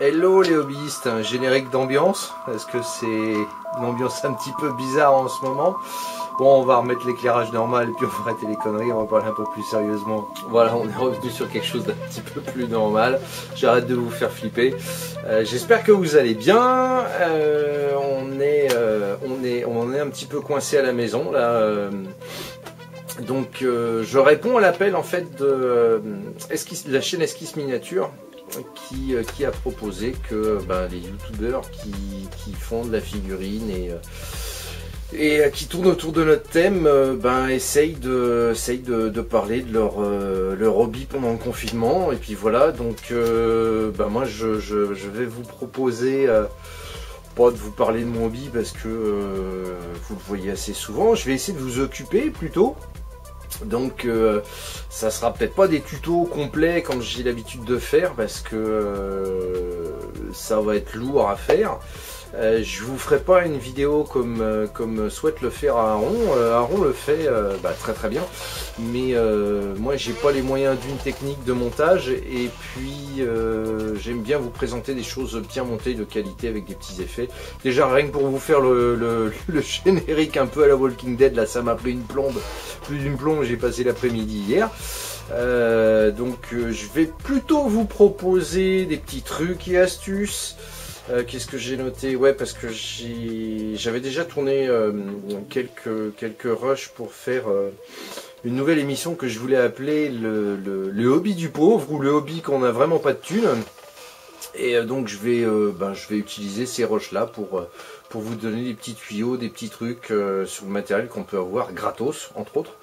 Hello les hobbyistes, un générique d'ambiance, parce que c'est une ambiance un petit peu bizarre en ce moment. Bon, on va remettre l'éclairage normal et puis on va arrêter les conneries, on va parler un peu plus sérieusement. Voilà, on est revenu sur quelque chose d'un petit peu plus normal. J'arrête de vous faire flipper. J'espère que vous allez bien. On est un petit peu coincé à la maison là. Donc je réponds à l'appel en fait de la chaîne Esquisse Miniature qui a proposé que les youtubeurs qui font de la figurine et qui tournent autour de notre thème essayent de parler de leur hobby pendant le confinement. Et puis voilà, donc moi je vais vous proposer pas de vous parler de mon hobby parce que vous le voyez assez souvent. Je vais essayer de vous occuper plutôt. Donc ça sera peut-être pas des tutos complets comme j'ai l'habitude de faire parce que ça va être lourd à faire. Je vous ferai pas une vidéo comme souhaite le faire Aaron. Aaron le fait très très bien, mais moi j'ai pas les moyens d'une technique de montage et puis j'aime bien vous présenter des choses bien montées de qualité avec des petits effets. Déjà rien que pour vous faire le générique un peu à la Walking Dead, là ça m'a pris une plombe, plus d'une plombe, j'ai passé l'après-midi hier. Donc je vais plutôt vous proposer des petits trucs et astuces. Qu'est-ce que j'ai noté? Ouais, parce que j'avais déjà tourné quelques rushs pour faire une nouvelle émission que je voulais appeler le hobby du pauvre, ou le hobby qu'on n'a vraiment pas de thunes. Et donc je vais utiliser ces rushs là pour vous donner des petits tuyaux, des petits trucs sur le matériel qu'on peut avoir gratos, entre autres.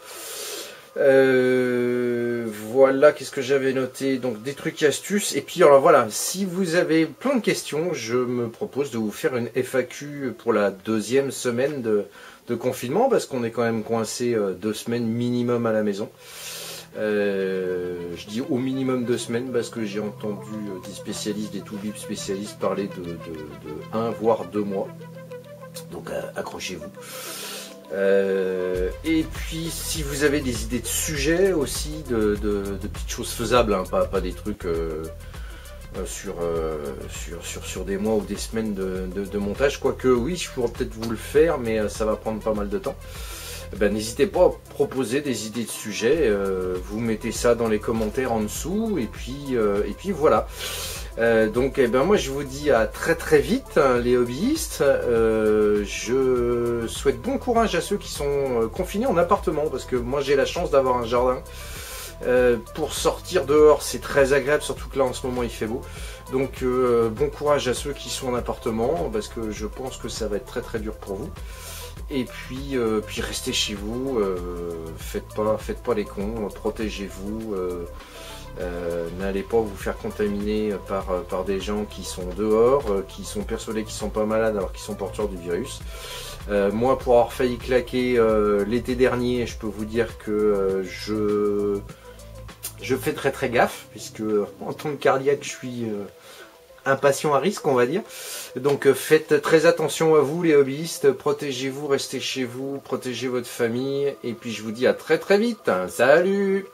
Voilà, qu'est-ce que j'avais noté? Donc des trucs et astuces. Et puis alors voilà, si vous avez plein de questions, je me propose de vous faire une FAQ pour la deuxième semaine de confinement, parce qu'on est quand même coincé 2 semaines minimum à la maison. Je dis au minimum 2 semaines parce que j'ai entendu des spécialistes, des toubib spécialistes parler de 1 voire 2 mois. Donc accrochez-vous. Et puis si vous avez des idées de sujets aussi, de petites choses faisables, hein, pas des trucs sur des mois ou des semaines de montage, quoique oui, je pourrais peut-être vous le faire, mais ça va prendre pas mal de temps. N'hésitez pas à proposer des idées de sujets, vous mettez ça dans les commentaires en dessous, et puis voilà. Donc moi je vous dis à très très vite, hein, les hobbyistes. Je souhaite bon courage à ceux qui sont confinés en appartement, parce que moi j'ai la chance d'avoir un jardin. Pour sortir dehors c'est très agréable, surtout que là en ce moment il fait beau. Donc bon courage à ceux qui sont en appartement, parce que je pense que ça va être très très dur pour vous. Et puis restez chez vous, faites pas les cons, protégez-vous. N'allez pas vous faire contaminer par des gens qui sont dehors, qui sont persuadés qu'ils sont pas malades alors qu'ils sont porteurs du virus. Moi, pour avoir failli claquer l'été dernier, je peux vous dire que je fais très très gaffe, puisque en tant que cardiaque je suis un patient à risque, on va dire. Donc faites très attention à vous les hobbyistes, protégez-vous, restez chez vous, protégez votre famille, et puis je vous dis à très très vite. Salut!